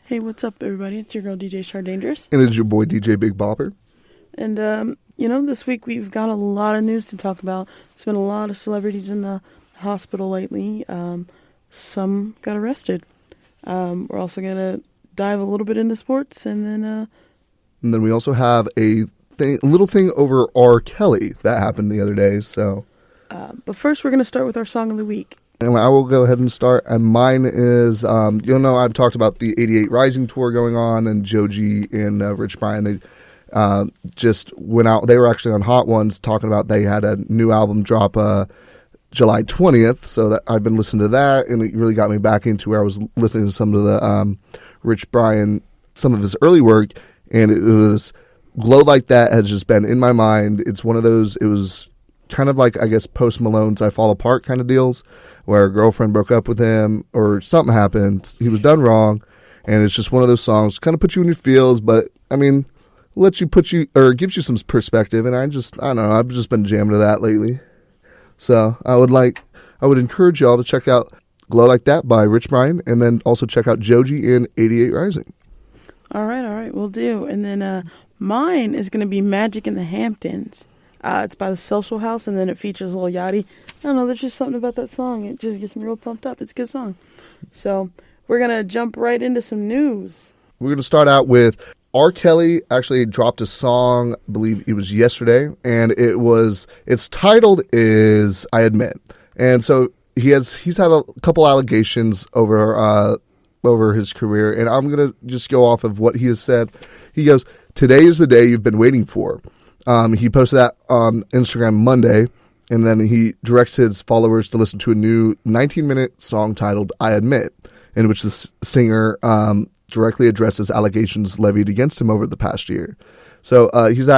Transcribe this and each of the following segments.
Hey, what's up, everybody? It's your girl, DJ Char Dangerous. And it's your boy, DJ Big Bopper. And, this week we've got a lot of news to talk about. There's been a lot of celebrities in the hospital lately. Some got arrested. We're also going to dive a little bit into sports, and then we also have a little thing over R. Kelly that happened the other day. But first, we're going to start with our song of the week. And I will go ahead and start. And mine is, I've talked about the 88 Rising tour going on, and Joji and Rich Brian, they just went out. They were actually on Hot Ones talking about they had a new album drop July 20th. So that I've been listening to that, and it really got me back into where I was listening to some of the Rich Brian, some of his early work, and it was Glow Like That has just been in my mind. It's one of those, it was kind of like, I guess, Post Malone's I Fall Apart kind of deals, where a girlfriend broke up with him or something happened, he was done wrong, and it's just one of those songs, kind of puts you in your feels, but, I mean, gives you some perspective, and I don't know, I've just been jamming to that lately. So, I would encourage y'all to check out Glow Like That by Rich Brian, and then also check out Joji and 88 Rising. All right, we'll do. And then mine is going to be Magic in the Hamptons. It's by the Social House, and then it features Lil Yachty. I don't know, there's just something about that song. It just gets me real pumped up. It's a good song. So we're going to jump right into some news. We're going to start out with R. Kelly actually dropped a song, I believe it was yesterday, and its title is I Admit. And so he's had a couple allegations over his career, and I'm going to just go off of what he has said. He goes, "Today is the day you've been waiting for." He posted that on Instagram Monday, and then he directs his followers to listen to a new 19-minute song titled I Admit, in which the singer directly addresses allegations levied against him over the past year. So he's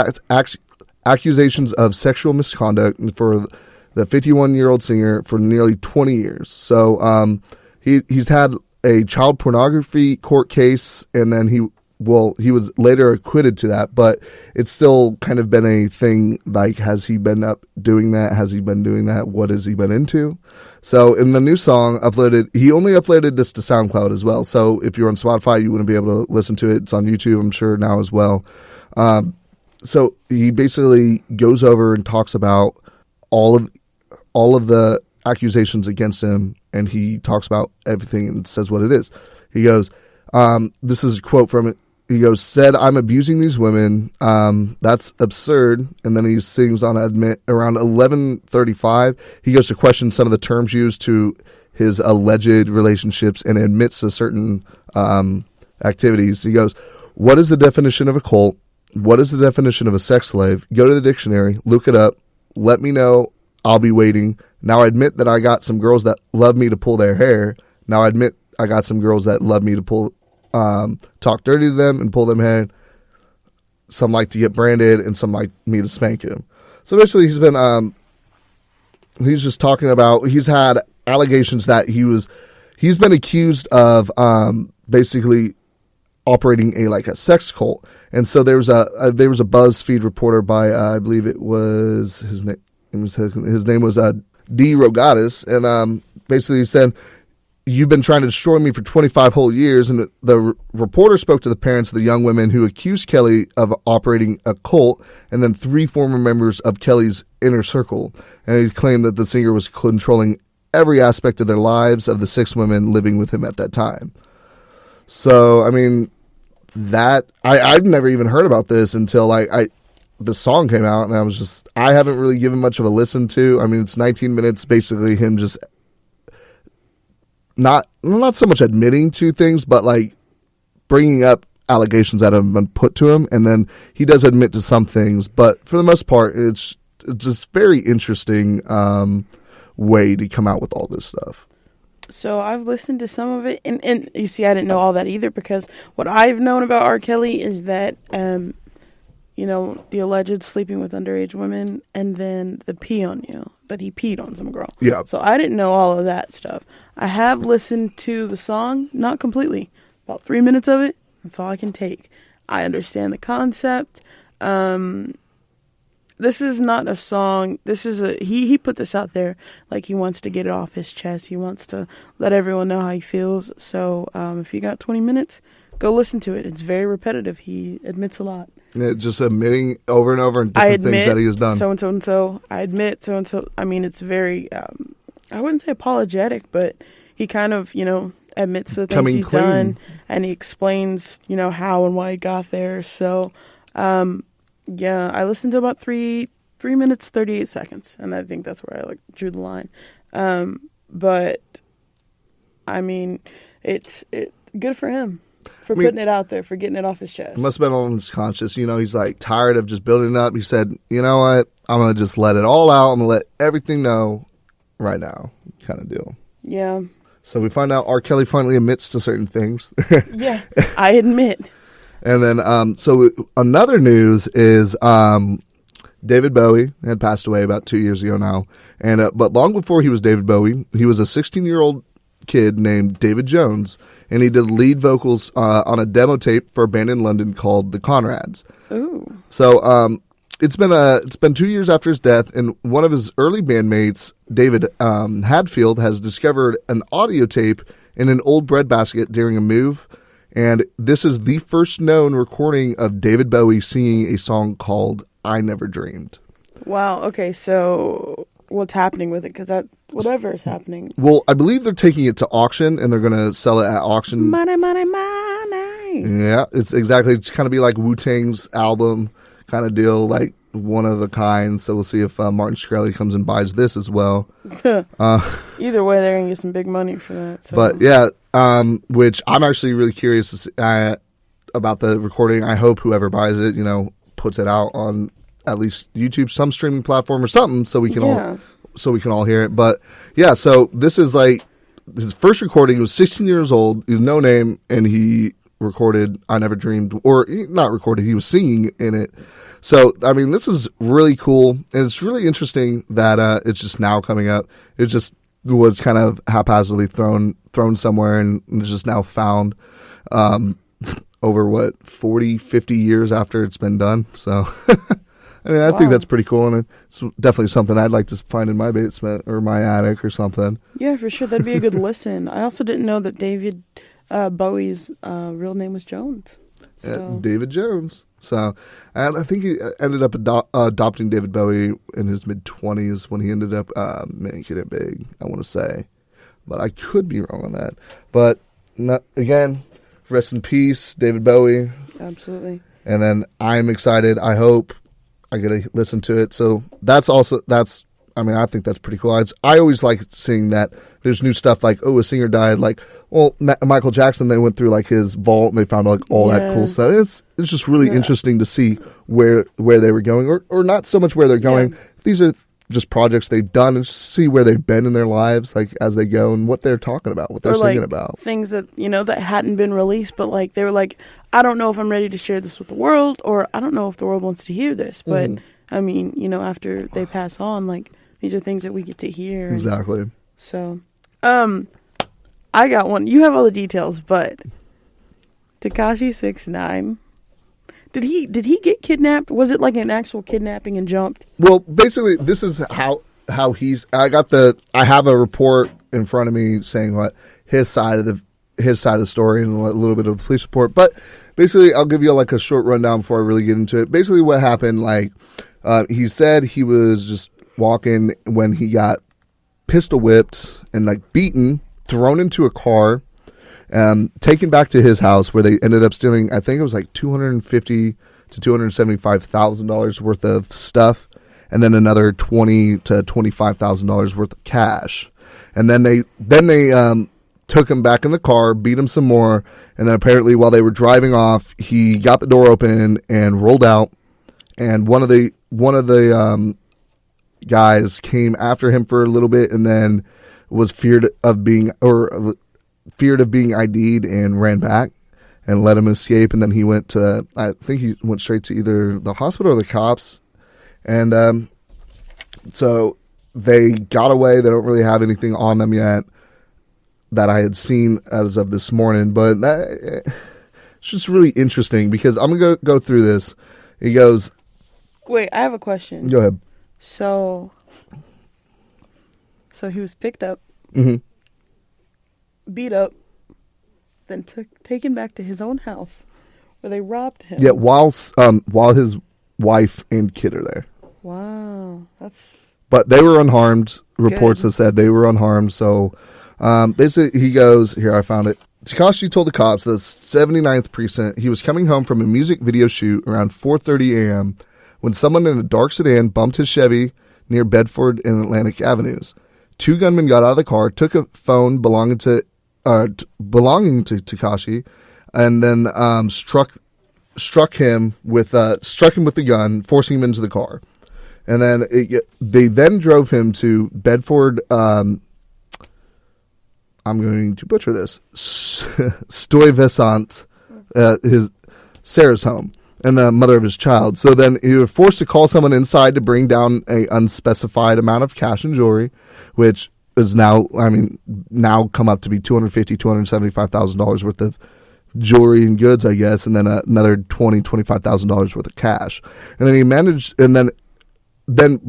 accusations of sexual misconduct for the 51-year-old singer for nearly 20 years. So he's had a child pornography court case, and then he was later acquitted to that, but it's still kind of been a thing, like, has he been up doing that? Has he been doing that? What has he been into? So in the new song he only uploaded this to SoundCloud as well. So if you're on Spotify, you wouldn't be able to listen to it. It's on YouTube, I'm sure, now as well. So he basically goes over and talks about all of the accusations against him, and he talks about everything and says what it is. He goes, this is a quote from it. He goes, "Said I'm abusing these women. That's absurd." And then he sings on Admit around 11:35. He goes to question some of the terms used to his alleged relationships and admits to certain activities. He goes, "What is the definition of a cult? What is the definition of a sex slave? Go to the dictionary, look it up. Let me know. I'll be waiting. Now I admit that I got some girls that love me to pull their hair. Now I admit I got some girls that love me to talk dirty to them and pull them hair. Some like to get branded, and some like me to spank him." So basically he's just talking about, he's had allegations that he's been accused of basically operating a sex cult. And so there was a BuzzFeed reporter by I believe it was his name was D. Rogatis, and basically he said, "You've been trying to destroy me for 25 whole years." And the reporter spoke to the parents of the young women who accused Kelly of operating a cult, and then 3 former members of Kelly's inner circle. And he claimed that the singer was controlling every aspect of their lives of the 6 women living with him at that time. So, I mean, I'd never even heard about this until the song came out, and I haven't really given much of a listen to. I mean, it's 19 minutes, basically him just not so much admitting to things, but like bringing up allegations that have been put to him, and then he does admit to some things, but for the most part, it's just very interesting way to come out with all this stuff. So I've listened to some of it, and you see, I didn't know all that either, because what I've known about R. Kelly is that, the alleged sleeping with underage women, and then the pee on you, that he peed on some girl. Yeah. So I didn't know all of that stuff. I have listened to the song, not completely, about 3 minutes of it. That's all I can take. I understand the concept. This is not a song. This is he put this out there like he wants to get it off his chest. He wants to let everyone know how he feels. So if you got 20 minutes, Go listen to it. It's very repetitive. He admits a lot. Just admitting over and over and different things that he has done. So and so and so. I admit so and so. I mean, it's very, I wouldn't say apologetic, but he kind of, admits the things he's done, and he explains, how and why he got there. So, yeah, I listened to about 3 minutes, 38 seconds, and I think that's where I drew the line. But I mean, it's good for him. For putting it out there, for getting it off his chest. It must have been on his conscience. He's tired of just building it up. He said, you know what? I'm going to just let it all out. I'm going to let everything know right now, kind of deal. Yeah. So we find out R. Kelly finally admits to certain things. Yeah, I admit. And then, so another news is David Bowie had passed away about 2 years ago now. And but long before he was David Bowie, he was a 16-year-old kid named David Jones, and he did lead vocals on a demo tape for a band in London called the Conrads. Ooh. So it's been 2 years after his death, and one of his early bandmates, David Hadfield, has discovered an audio tape in an old breadbasket during a move, and this is the first known recording of David Bowie singing a song called "I Never Dreamed." Wow. Okay. So what's happening with it? Because whatever is happening. Well, I believe they're taking it to auction, and they're going to sell it at auction. Money, money, money. Yeah, it's kind of be like Wu-Tang's album kind of deal, like one of a kind. So we'll see if Martin Shkreli comes and buys this as well. Either way, they're going to get some big money for that. So. But yeah, which I'm actually really curious to see, about the recording. I hope whoever buys it, puts it out on at least YouTube, some streaming platform or something, so we can all hear it. But yeah, so this is his first recording. He was 16 years old. He was no name, and he recorded "I Never Dreamed," or not recorded. He was singing in it. So I mean, this is really cool, and it's really interesting that it's just now coming up. It just was kind of haphazardly thrown somewhere, and it's just now found over 40, 50 years after it's been done. So. I mean, I think that's pretty cool, and it's definitely something I'd like to find in my basement or my attic or something. Yeah, for sure. That'd be a good listen. I also didn't know that David Bowie's real name was Jones. So. David Jones. So, and I think he ended up adopting David Bowie in his mid-20s when he ended up making it big, I want to say. But I could be wrong on that. But, again, rest in peace, David Bowie. Absolutely. And then I'm excited. I hope I get to listen to it. So I think that's pretty cool. I always like seeing that there's new stuff like, a singer died. Michael Jackson, they went through his vault and they found all that cool stuff. It's just really interesting to see where they were going, or not so much where they're going. These are just projects they've done, and just see where they've been in their lives, as they go, and what they're talking about, what they're singing about. Things that, that hadn't been released, but they were I don't know if I'm ready to share this with the world, or I don't know if the world wants to hear this. But I mean, after they pass on, these are things that we get to hear. Exactly. So, I got one. You have all the details, but Tekashi 6ix9ine. Did he get kidnapped? Was it an actual kidnapping and jumped? Well, basically, this is how he's. I have a report in front of me saying what his side of the story and a little bit of the police report. But basically, I'll give you a short rundown before I really get into it. Basically, what happened? He said he was just walking when he got pistol whipped and beaten, thrown into a car. Taken back to his house where they ended up stealing, I think it was $250,000 to $275,000 worth of stuff, and then another $20,000 to $25,000 worth of cash. And then they took him back in the car, beat him some more, and then apparently while they were driving off, he got the door open and rolled out. And one of the guys came after him for a little bit, and then was feared of being ID'd and ran back and let him escape. And then he went straight to either the hospital or the cops. And so they got away. They don't really have anything on them yet that I had seen as of this morning. But it's just really interesting because I'm going to go through this. He goes... Wait, I have a question. Go ahead. So he was picked up. Mm-hmm. Beat up, then taken back to his own house where they robbed him. Yeah, while his wife and kid are there. Wow, that's... But they were unharmed. Reports that said they were unharmed. So basically he goes, here, I found it. Tekashi told the cops that 79th Precinct, he was coming home from a music video shoot around 4:30 a.m. when someone in a dark sedan bumped his Chevy near Bedford and Atlantic Avenues. Two gunmen got out of the car, took a phone belonging to Tekashi, and then struck him with the gun, forcing him into the car. And then they then drove him to Bedford. I'm going to butcher this. Stuyvesant, Sarah's home, and the mother of his child. So then he was forced to call someone inside to bring down a unspecified amount of cash and jewelry, which is now come up to be $275,000 worth of jewelry and goods, I guess, and then another $25,000 worth of cash. And then he managed, and then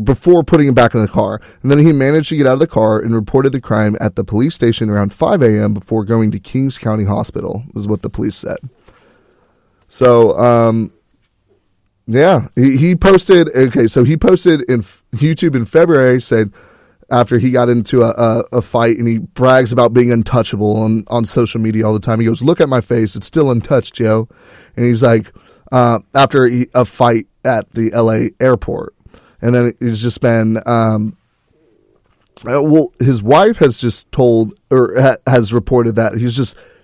before putting him back in the car, and then he managed to get out of the car and reported the crime at the police station around 5 a.m. before going to Kings County Hospital, is what the police said. So, yeah, he posted, so he posted in YouTube in February, said, after he got into a fight, and he brags about being untouchable on social media all the time. He goes, "Look at my face. It's still untouched, yo." And he's like, after a fight at the LA airport. And then he's just been, his wife has just told, or has reported that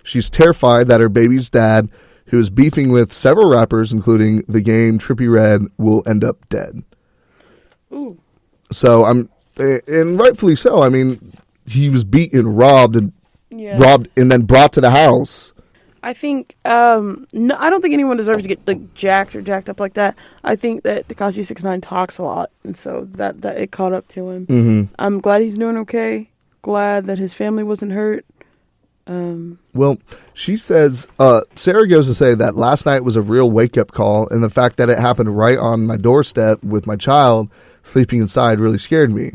she's terrified that her baby's dad, who is beefing with several rappers, including The Game, Trippie Redd, will end up dead. Ooh. So and rightfully so. I mean, he was beaten, robbed, and then brought to the house. I think no, I don't think anyone deserves to get jacked up like that. I think that Tekashi 6ix9ine talks a lot, and so that it caught up to him. Mm-hmm. I'm glad he's doing okay. Glad that his family wasn't hurt. Well, she says, Sarah goes to say that last night was a real wake-up call, and the fact that it happened right on my doorstep with my child sleeping inside really scared me.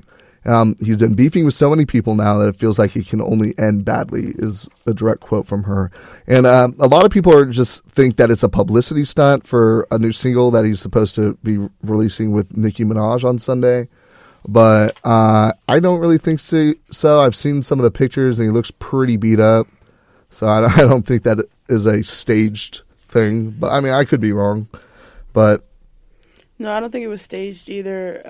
He's been beefing with so many people now that it feels like it can only end badly, is a direct quote from her. And a lot of people just think that it's a publicity stunt for a new single that he's supposed to be releasing with Nicki Minaj on Sunday. But I don't really think so. I've seen some of the pictures, and he looks pretty beat up. So I don't think that is a staged thing. But I mean, I could be wrong. But no, I don't think it was staged either.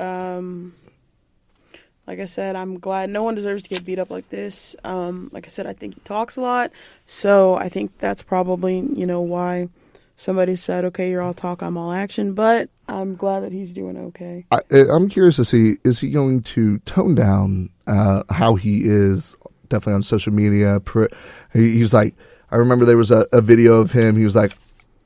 Like I said, I'm glad. No one deserves to get beat up like this. Like I said, I think he talks a lot. So I think that's probably, why somebody said, okay, you're all talk, I'm all action. But I'm glad that he's doing okay. I'm curious to see, is he going to tone down how he is definitely on social media? He's like, I remember there was a video of him. He was like,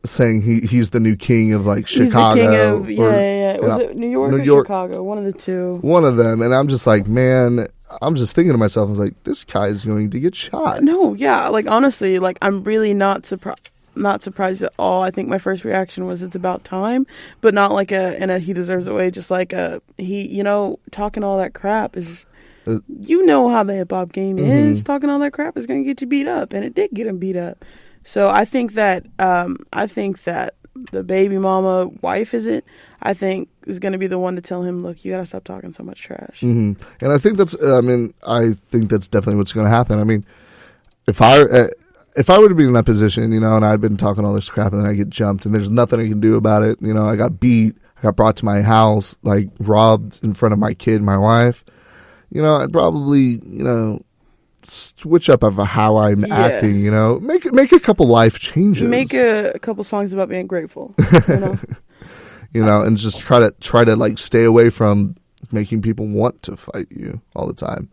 saying he's the new king of Chicago. He's the king of, Was it New York or Chicago? One of the two. One of them. And I'm just like, man, I'm just thinking to myself, I was like, this guy is going to get shot. No, yeah. Honestly, I'm really not surprised at all. I think my first reaction was it's about time, but not in a he deserves it way, just he, talking all that crap is just, how the hip hop game is. Talking all that crap is going to get you beat up, and it did get him beat up. So I think that the baby mama wife is going to be the one to tell him, look, you got to stop talking so much trash. Mm-hmm. And I think that's definitely what's going to happen. I mean, if I were to be in that position, and I'd been talking all this crap and then I get jumped and there's nothing I can do about it. I got beat, I got brought to my house, robbed in front of my kid, my wife. I'd probably, switch up of how I'm acting, make a couple life changes, make a couple songs about being grateful, and just try to stay away from making people want to fight you all the time.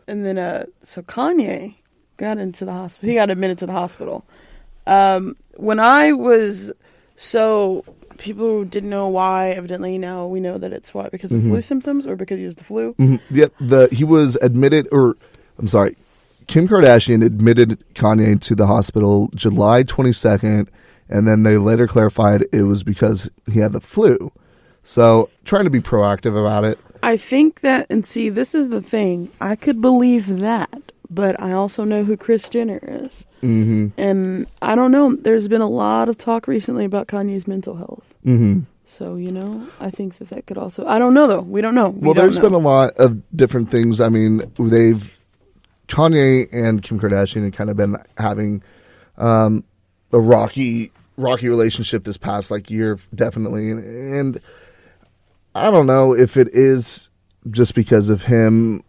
And then, so Kanye got into the hospital. He got admitted to the hospital. When I was, people didn't know why. Evidently now we know that it's what, because of flu symptoms or because he has the flu. Mm-hmm. Yeah, he was admitted, Kim Kardashian admitted Kanye to the hospital July 22nd, and then they later clarified it was because he had the flu. So, trying to be proactive about it. I think that, and see, this is the thing. I could believe that, but I also know who Kris Jenner is. Mm-hmm. And I don't know. There's been a lot of talk recently about Kanye's mental health. Mm-hmm. So, I think that could also... I don't know, though. We don't know. There's been a lot of different things. I mean, Kanye and Kim Kardashian have kind of been having a rocky relationship this past year, definitely. And I don't know if it is just because of him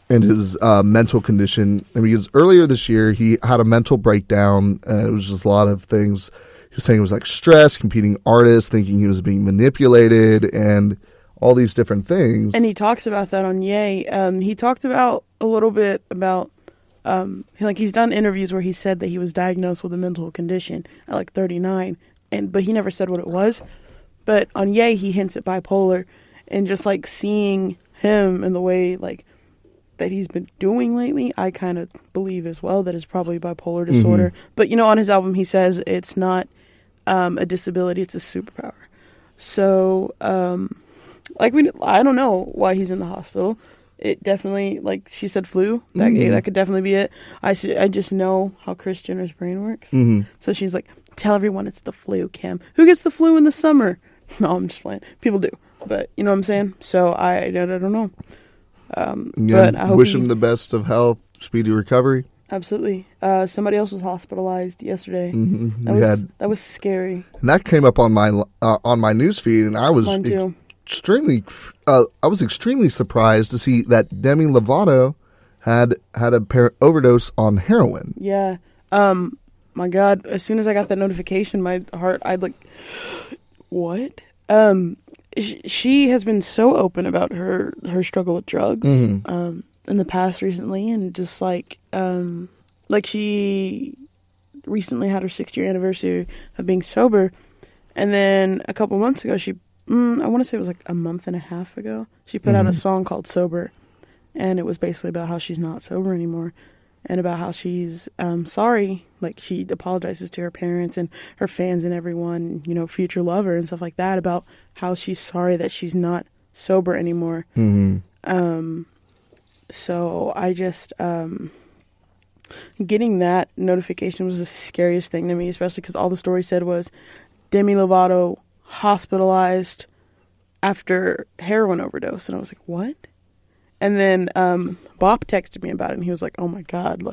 and his mental condition. I mean, because earlier this year he had a mental breakdown. It was just a lot of things. He was saying it was stress, competing artists, thinking he was being manipulated, and all these different things. And he talks about that on Ye. He talked about a little bit about he's done interviews where he said that he was diagnosed with a mental condition at 39, but he never said what it was. But on Ye, he hints at bipolar, and just seeing him and the way that he's been doing lately, I kind of believe as well that it's probably bipolar disorder. Mm-hmm. But on his album, he says it's not a disability; it's a superpower. So, I don't know why he's in the hospital. It definitely, she said, flu. That could definitely be it. I just know how Kris Jenner's brain works. Mm-hmm. So she's like, tell everyone it's the flu, Kim. Who gets the flu in the summer? No, I'm just playing. People do. But you know what I'm saying? So I don't know. But I hope wish him the best of health, speedy recovery. Absolutely. Somebody else was hospitalized yesterday. Mm-hmm. That was scary. And that came up on my news feed, and I was Mine too. extremely surprised to see that Demi Lovato had a apparent overdose on heroin. Yeah. My God. As soon as I got that notification, my heart, what? She has been so open about her struggle with drugs in the past recently, and just she recently had her 6-year anniversary of being sober, and then a couple months ago I want to say it was a month and a half ago, she put out a song called Sober, and it was basically about how she's not sober anymore, and about how she's sorry. She apologizes to her parents and her fans and everyone, future lover and stuff like that, about how she's sorry that she's not sober anymore. Mm-hmm. So I just getting that notification was the scariest thing to me, especially because all the story said was Demi Lovato hospitalized after heroin overdose, and I was like, what? And then Bob texted me about it, and he was like, oh my God,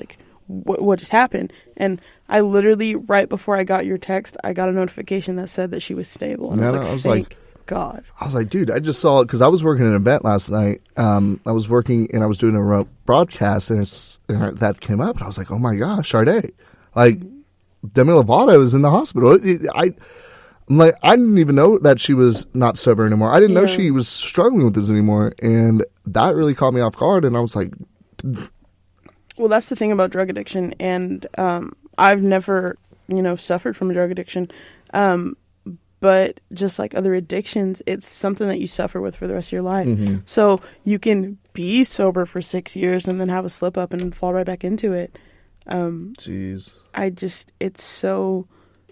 what just happened? And I literally, right before I got your text, I got a notification that said that she was stable. And I was like, thank God. I was like, dude, I just saw it because I was working an event last night. I was working and I was doing a remote broadcast, and that came up, and I was like, oh my gosh, Sade. Demi Lovato is in the hospital. I didn't even know that she was not sober anymore. I didn't know she was struggling with this anymore, and that really caught me off guard, and I was like... Well, that's the thing about drug addiction, and I've never, suffered from a drug addiction, but just like other addictions, it's something that you suffer with for the rest of your life. Mm-hmm. So you can be sober for 6 years and then have a slip up and fall right back into it. Jeez. It's so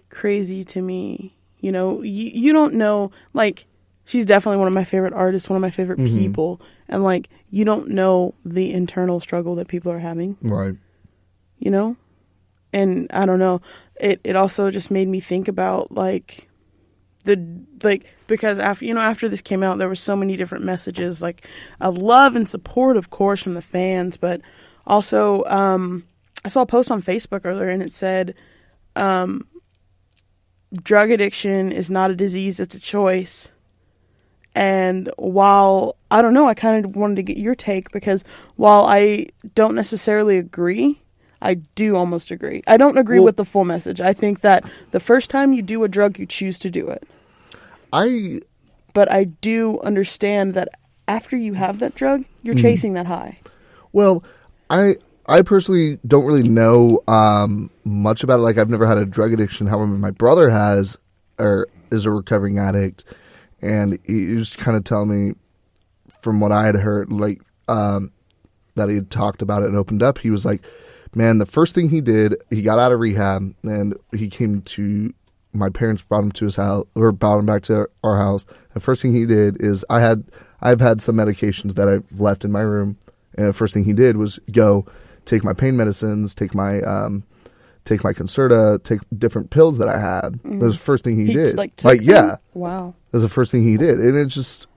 crazy to me. You don't know, she's definitely one of my favorite artists, one of my favorite people. And you don't know the internal struggle that people are having. Right. And I don't know. It also just made me think about because after this came out, there were so many different messages of love and support, of course, from the fans, but also I saw a post on Facebook earlier, and it said drug addiction is not a disease, it's a choice. And while, I don't know, I kind of wanted to get your take, because while I don't necessarily agree, I do almost agree. I don't agree with the full message. I think that the first time you do a drug, you choose to do it. But I do understand that after you have that drug, you're chasing that high. Well, I personally don't really know much about it. I've never had a drug addiction. However, my brother has, or is a recovering addict. And he used to kind of tell me, from what I had heard, that he had talked about it and opened up. He was like, man, the first thing he did, he got out of rehab, and he came to, my parents brought him to his house, or brought him back to our house. The first thing he did is, I've had some medications that I've left in my room, and the first thing he did was go take my pain medicines, take my Concerta, take different pills that I had. That was the first thing he did. Yeah. Wow. That was the first thing he did. And it's just,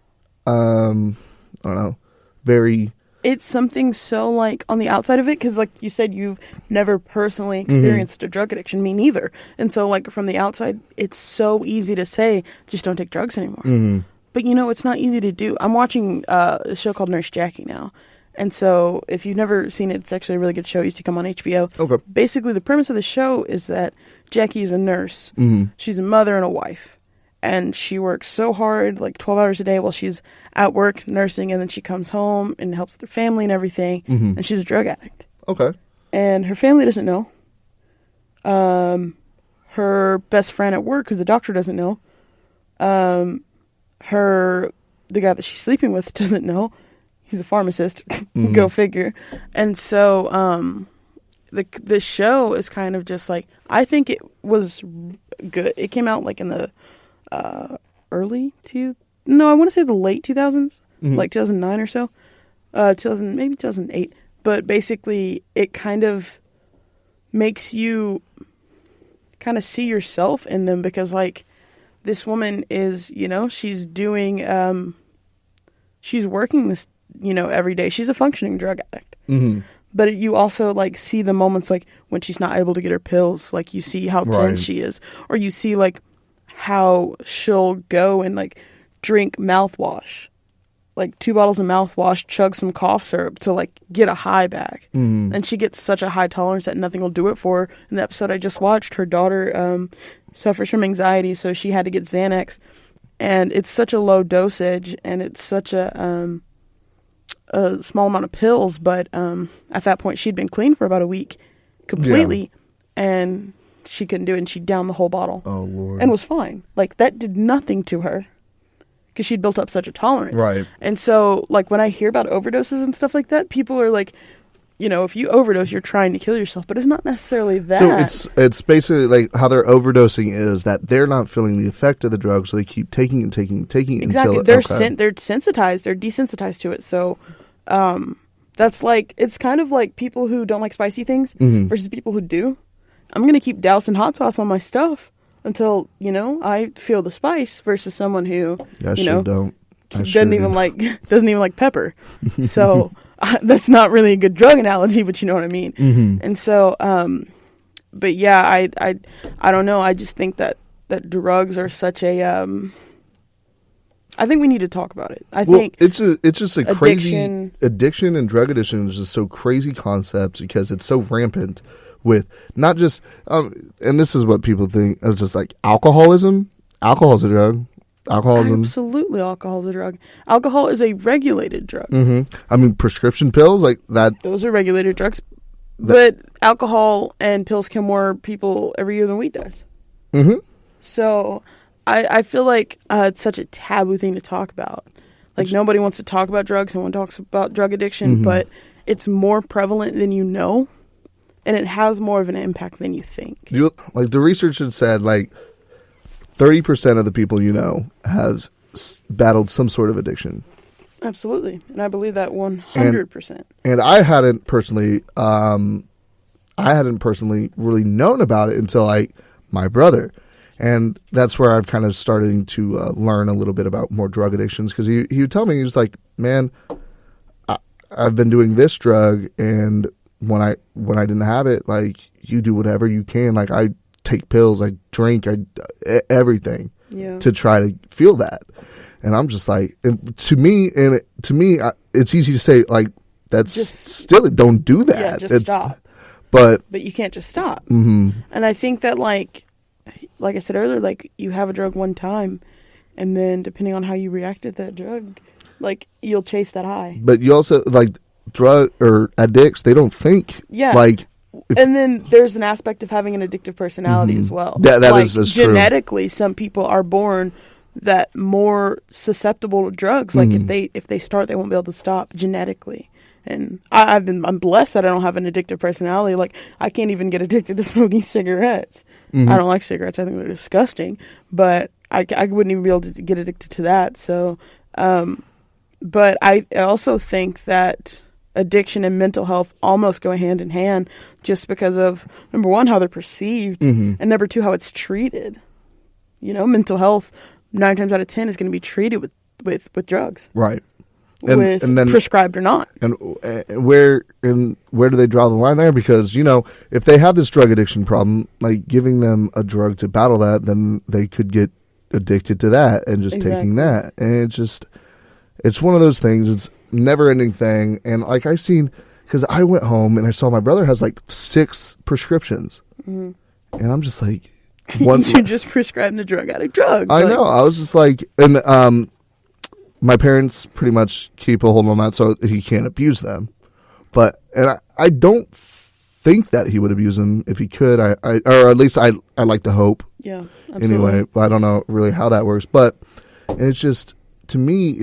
I don't know, very... It's something so, like, on the outside of it, because, like you said, you've never personally experienced a drug addiction. Me neither. And so, like, from the outside, it's so easy to say, just don't take drugs anymore. But, you know, it's not easy to do. I'm watching a show called Nurse Jackie now. And so, if you've never seen it, it's actually a really good show. It used to come on HBO. Okay. Basically, the premise of the show is that Jackie is a nurse. She's a mother and a wife. And she works so hard, like 12 hours a day while she's at work nursing. And then she comes home and helps with her family and everything. And she's a drug addict. Okay. And her family doesn't know. Her best friend at work, who's a doctor, doesn't know. The guy that she's sleeping with doesn't know. He's a pharmacist. Go figure. And so the show is kind of just like, I think it was good. It came out like in the I want to say the late 2000s, like 2009 or so, maybe 2008. But basically, it kind of makes you kind of see yourself in them, because like this woman is, you know, she's doing, she's working this, you know, every day. She's a functioning drug addict. But you also like see the moments like when she's not able to get her pills, like you see how tense she is, or you see like how she'll go and like drink mouthwash, like 2 bottles of mouthwash, chug some cough syrup to like get a high back. And she gets such a high tolerance that nothing will do it for her. In the episode I just watched, her daughter suffers from anxiety, so she had to get Xanax, and it's such a low dosage, and it's such a small amount of pills, but at that point she'd been clean for about a week completely, and she couldn't do it, and she downed the whole bottle. Oh, Lord. And was fine. Like, that did nothing to her because she'd built up such a tolerance. Right. And so, like, when I hear about overdoses and stuff like that, people are like, you know, if you overdose, you're trying to kill yourself, but it's not necessarily that. So it's basically like how they're overdosing is that they're not feeling the effect of the drug, so they keep taking and taking and taking exactly. until They're sensitized, they're desensitized to it. So that's like, it's kind of like people who don't like spicy things versus people who do. I'm going to keep dousing hot sauce on my stuff until, you know, I feel the spice, versus someone who, doesn't even like pepper. So that's not really a good drug analogy, but you know what I mean. And so, but yeah, I don't know. I just think that drugs are such a, I think we need to talk about it. I think it's just a crazy addiction, and drug addiction is just so crazy concepts because it's so rampant with not just, and this is what people think, it's just like alcoholism. Alcohol's a drug. Alcoholism. Absolutely, alcohol is a drug. Alcohol is a regulated drug. I mean, prescription pills like that. Those are regulated drugs. But alcohol and pills kill more people every year than weed does. So I feel like it's such a taboo thing to talk about. Like, nobody wants to talk about drugs. No one talks about drug addiction, but it's more prevalent than you know, and it has more of an impact than you think. Like the research had said, like 30% of the people you know has battled some sort of addiction. Absolutely, and I believe that 100%. And I hadn't personally really known about it until my brother. And that's where I've kind of starting to learn a little bit about more drug addictions, because he would tell me, he was like, man, I've been doing this drug, and when I didn't have it, like, you do whatever you can. Like, I take pills, I drink, everything to try to feel that. And I'm just like, to me, it's easy to say, like, don't do that. Yeah, just stop. But you can't just stop. And I think that, like I said earlier, like, you have a drug one time, and then depending on how you react to that drug, like, you'll chase that high. But you also, like, drug or addicts, they don't think. Yeah. Like, and then there's an aspect of having an addictive personality as well. That like, is true. Genetically, some people are born that more susceptible to drugs. Like, if they start, they won't be able to stop genetically. And I'm blessed that I don't have an addictive personality. Like, I can't even get addicted to smoking cigarettes. I don't like cigarettes. I think they're disgusting. But I wouldn't even be able to get addicted to that. So, but I also think that addiction and mental health almost go hand in hand, just because of, number one, how they're perceived, and number two, how it's treated. You know, mental health 9 times out of 10 is going to be treated with drugs, right? And then prescribed or not. And where do they draw the line there? Because, you know, if they have this drug addiction problem, like giving them a drug to battle that, then they could get addicted to that and just taking that. And it's one of those things. It's a never ending thing. And like I've seen, because I went home and I saw my brother has like 6 prescriptions. And I'm just like, you just prescribed the drug addict drugs. I know. I was just like, and my parents pretty much keep a hold on that so he can't abuse them. But I don't think that he would abuse them if he could. Or at least I like to hope. Yeah, absolutely. Anyway, but I don't know really how that works. But and it's just, to me,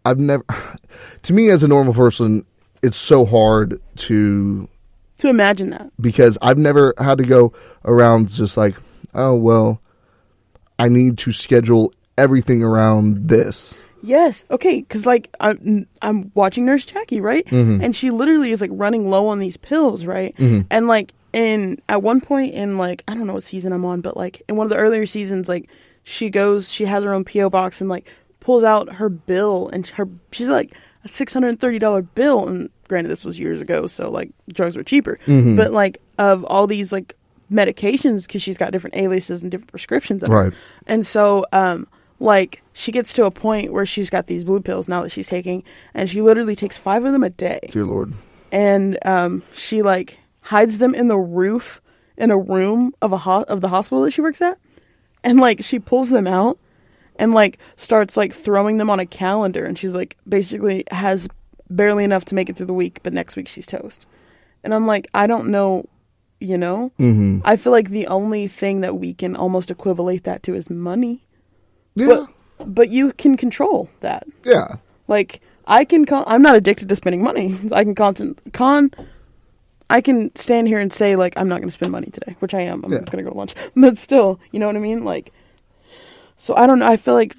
to me as a normal person, it's so hard to imagine that, because I've never had to go around just like, oh well, I need to schedule everything around this. Yes. Okay. Because like I'm watching Nurse Jackie, right? And she literally is like running low on these pills, right? And like at one point in like, I don't know what season I'm on, but like in one of the earlier seasons, like she has her own PO box and like pulls out her bill, and she's like a $630 bill. And granted, this was years ago, so like drugs were cheaper. But like of all these like medications, because she's got different aliases and different prescriptions, right? And so like she gets to a point where she's got these blue pills now that she's taking, and she literally takes 5 of them a day. Dear Lord. And she like hides them in the roof in a room of the hospital that she works at, and like she pulls them out and like starts like throwing them on a calendar, and she's like basically has barely enough to make it through the week, but next week she's toast. And I'm like, I don't know, you know? I feel like the only thing that we can almost equivalate that to is money. Yeah. But you can control that. Yeah. Like I'm not addicted to spending money. I can stand here and say like I'm not going to spend money today, which I am. I'm going to go to lunch. But still, you know what I mean? Like, so I don't know. I feel like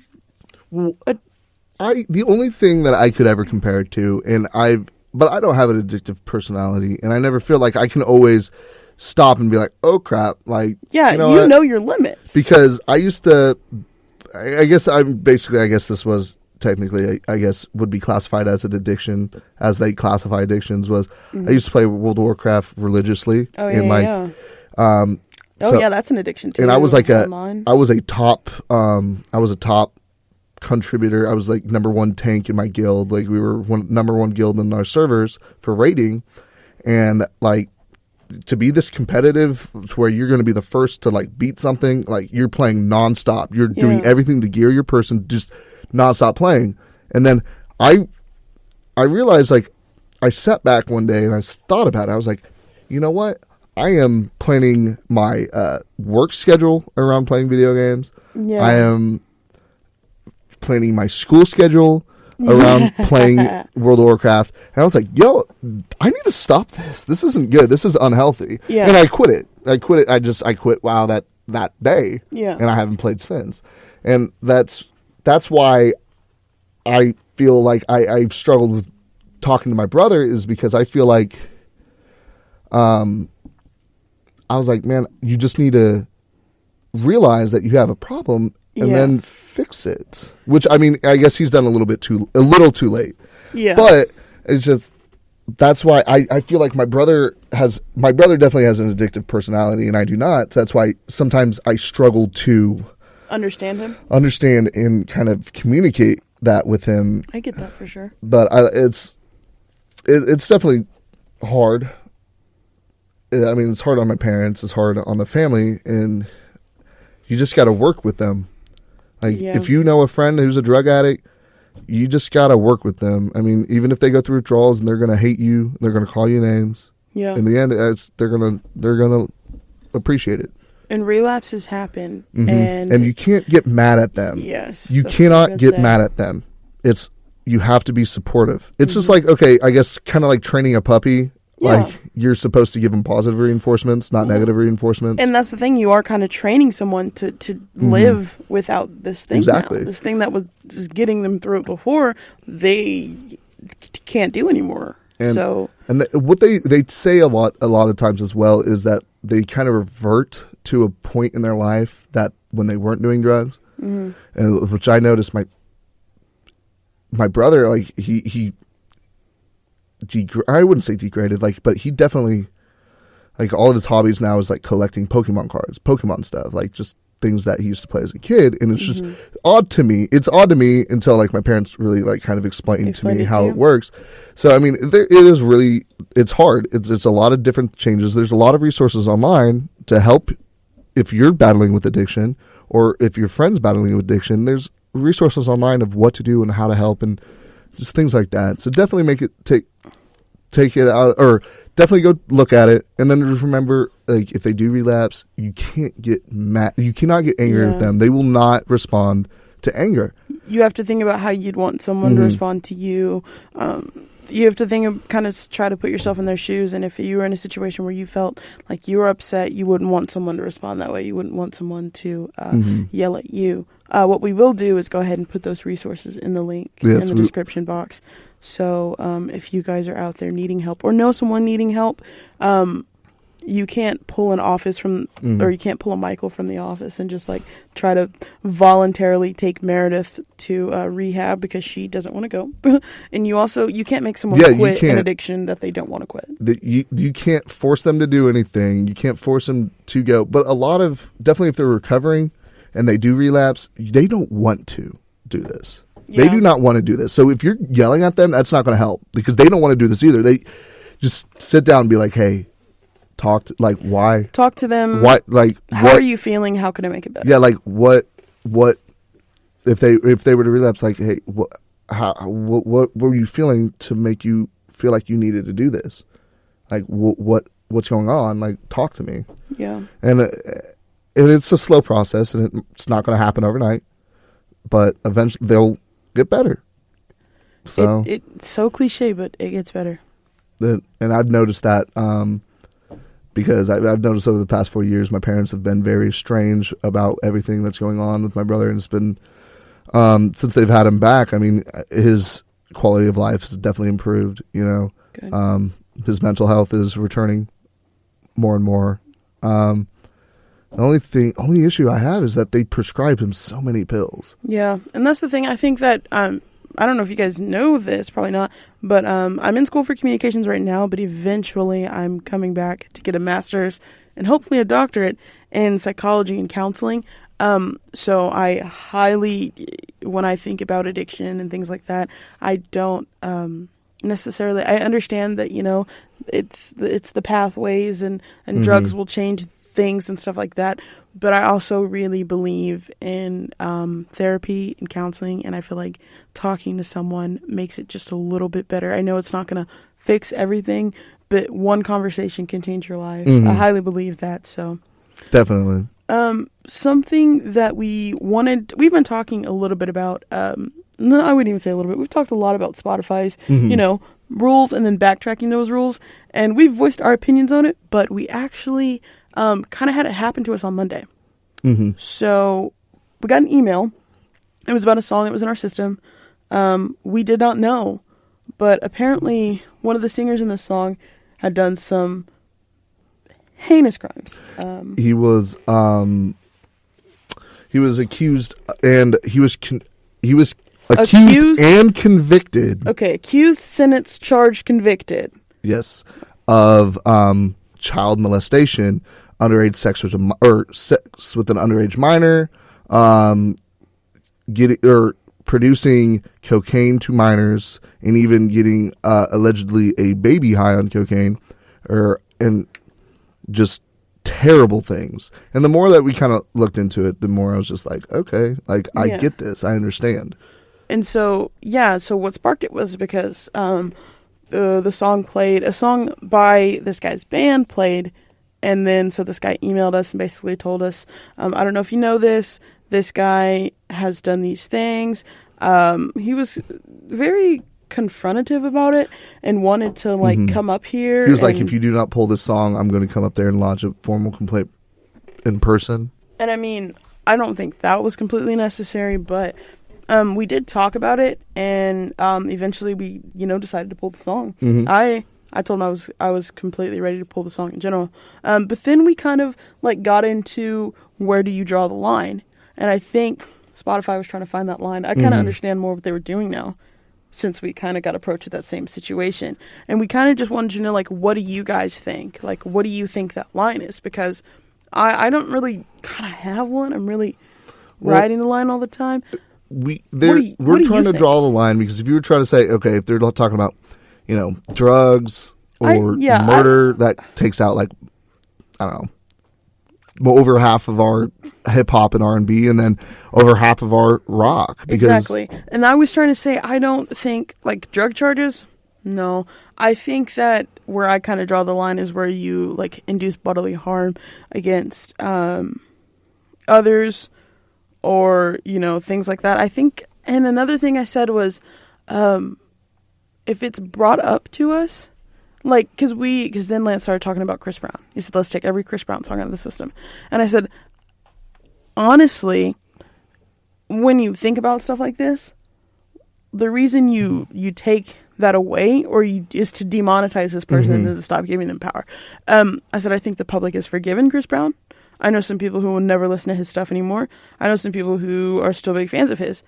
the only thing that I could ever compare it to, but I don't have an addictive personality, and I never feel like I can always stop and be like, oh crap, like, yeah, you know your limits. Because I used to, I guess this was technically, I guess, would be classified as an addiction, as they classify addictions, was I used to play World of Warcraft religiously. Oh, yeah, yeah, that's an addiction too. And I was like online. I was a top contributor. I was like number 1 tank in my guild. Like we were number 1 guild in our servers for raiding, and like to be this competitive to where you're going to be the first to like beat something, like you're playing nonstop. You're doing everything to gear your person, just nonstop playing. And then I realized, like, I sat back one day and I thought about it. I was like, you know what? I am planning my work schedule around playing video games. Yeah. I am planning my school schedule around playing World of Warcraft. And I was like, yo, I need to stop this. This isn't good. This is unhealthy. Yeah. And I quit it. I quit that day. Yeah. And I haven't played since. And that's why I feel like I've struggled with talking to my brother, is because I feel like I was like, man, you just need to realize that you have a problem and then fix it. Which, I mean, I guess he's done a little too late. Yeah. But it's just, that's why I feel like my brother definitely has an addictive personality and I do not. So that's why sometimes I struggle to understand him, and kind of communicate that with him. I get that for sure. But it's definitely hard. I mean, it's hard on my parents. It's hard on the family, and you just got to work with them. Like, if you know a friend who's a drug addict, you just got to work with them. I mean, even if they go through withdrawals and they're going to hate you, they're going to call you names. Yeah. In the end, they're gonna appreciate it. And relapses happen, and you can't get mad at them. Yes, you cannot get mad at them. You have to be supportive. It's just like, okay, I guess kind of like training a puppy. Yeah. Like, you're supposed to give them positive reinforcements, not negative reinforcements. And that's the thing. You are kind of training someone to live without this thing. Exactly. Now. This thing that was just getting them through it before, they can't do anymore. And what they say a lot of times as well is that they kind of revert to a point in their life that when they weren't doing drugs, and which I noticed my brother, like he I wouldn't say degraded, like, but he definitely, like, all of his hobbies now is like collecting Pokemon cards, Pokemon stuff, like just things that he used to play as a kid, and it's just odd to me. It's odd to me until like my parents really like kind of explained to me how it works. So I mean, it's hard. It's a lot of different changes. There's a lot of resources online to help if you're battling with addiction, or if your friend's battling with addiction. There's resources online of what to do and how to help and just things like that. So definitely take it out, or definitely go look at it, and then just remember, like, if they do relapse, you can't get mad. You cannot get angry with them. They will not respond to anger. You have to think about how you'd want someone to respond to you. You have to think of, kind of try to put yourself in their shoes. And if you were in a situation where you felt like you were upset, you wouldn't want someone to respond that way. You wouldn't want someone to yell at you. What we will do is go ahead and put those resources in the link in the description box. So if you guys are out there needing help or know someone needing help, you can't pull an office from, or you can't pull a Michael from the office and just like try to voluntarily take Meredith to rehab because she doesn't want to go. And you can't make someone quit an addiction that they don't want to quit. You can't force them to do anything. You can't force them to go. But definitely if they're recovering and they do relapse, they don't want to do this. Yeah. They do not want to do this. So if you're yelling at them, that's not going to help because they don't want to do this either. They just sit down and be like, hey, why? Talk to them. Why? How are you feeling? How can I make it better? Yeah, like what if they were to relapse? Like, hey, what were you feeling to make you feel like you needed to do this? Like, what's going on? Like, talk to me. Yeah. And it's a slow process, and it's not going to happen overnight. But eventually, they'll get better. So it's so cliche, but it gets better. And I've noticed that. Because I've noticed over the past 4 years, my parents have been very strange about everything that's going on with my brother. And it's been, since they've had him back, I mean, his quality of life has definitely improved, you know. Good. His mental health is returning more and more. The only issue I have is that they prescribe him so many pills. Yeah, and that's the thing. I think that, I don't know if you guys know this, probably not, but I'm in school for communications right now, but eventually I'm coming back to get a master's and hopefully a doctorate in psychology and counseling. So I highly, when I think about addiction and things like that, I don't necessarily, I understand that, you know, it's the pathways and drugs will change things and stuff like that. But I also really believe in therapy and counseling, and I feel like talking to someone makes it just a little bit better. I know it's not going to fix everything, but one conversation can change your life. I highly believe that. So definitely. Something that we've been talking a little bit about, no, I wouldn't even say a little bit. We've talked a lot about Spotify's, you know, rules and then backtracking those rules, and we've voiced our opinions on it, but we actually kind of had it happen to us on Monday. So we got an email. It was about a song that was in our system. We did not know, but apparently one of the singers in the song had done some heinous crimes. He was accused, and he was accused and convicted. Okay, accused, sentenced, charged, convicted. Yes, of child molestation, underage sex with sex with an underage minor, producing cocaine to minors, and even getting allegedly a baby high on cocaine, and just terrible things. And the more that we kind of looked into it, the more I was just like, okay, like I get this, I understand. And so what sparked it was because the song played, a song by this guy's band played, and then so this guy emailed us and basically told us, I don't know if you know this guy has done these things. He was very confrontative about it and wanted to come up here. He was like, if you do not pull this song, I'm going to come up there and lodge a formal complaint in person. And I mean, I don't think that was completely necessary, but We did talk about it, and eventually we, decided to pull the song. Mm-hmm. I told him I was completely ready to pull the song in general. But then we kind of got into where do you draw the line, and I think Spotify was trying to find that line. I kind of understand more what they were doing now, since we kind of got approached with that same situation, and we kind of just wanted to know what do you guys think? What do you think that line is? Because I don't really kind of have one. I'm really riding the line all the time. We're trying to draw the line, because if you were trying to say, okay, if they're talking about, drugs or murder, that takes out I don't know, over half of our hip hop and R&B, and then over half of our rock. Exactly. And I was trying to say, I don't think drug charges. No, I think that where I kind of draw the line is where you induce bodily harm against others, or things like that. I think, and another thing I said was, if it's brought up to us, because then Lance started talking about Chris Brown. He said, let's take every Chris Brown song out of the system. And I said, honestly, when you think about stuff like this, the reason you take that away is to demonetize this person and to stop giving them power. I said, I think the public has forgiven Chris Brown. I know some people who will never listen to his stuff anymore. I know some people who are still big fans of his.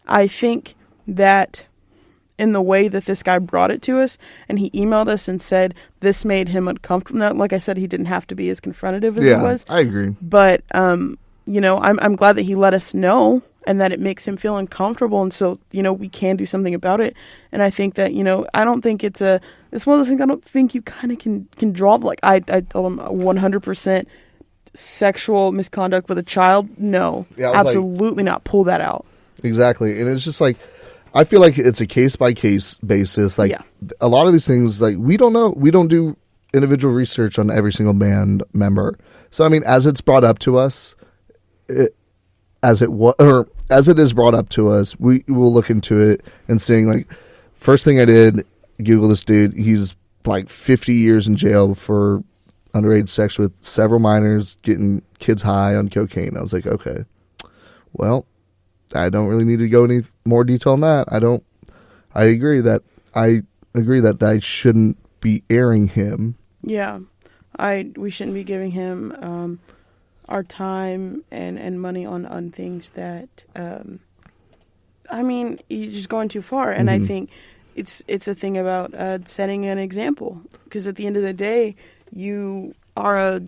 I think that in the way that this guy brought it to us, and he emailed us and said this made him uncomfortable. Now, like I said, he didn't have to be as confrontative as he was. I agree. But, I'm glad that he let us know and that it makes him feel uncomfortable. And so, we can do something about it. And I think that, I don't think it's one of those things I don't think you kind of can draw. I told him 100% sexual misconduct with a child. No, absolutely not. Pull that out. Exactly. And it's just I feel like it's a case-by-case basis. A lot of these things, we don't know. We don't do individual research on every single band member. So, as it's brought up to us, as it is brought up to us, we will look into it and seeing, first thing I did, Google this dude. He's 50 years in jail for underage sex with several minors, getting kids high on cocaine. I was like, okay, well, I don't really need to go any more detail on that. I agree that I shouldn't be airing him. Yeah. We shouldn't be giving him our time and money on things that he's just going too far. And I think it's a thing about setting an example, because at the end of the day, you are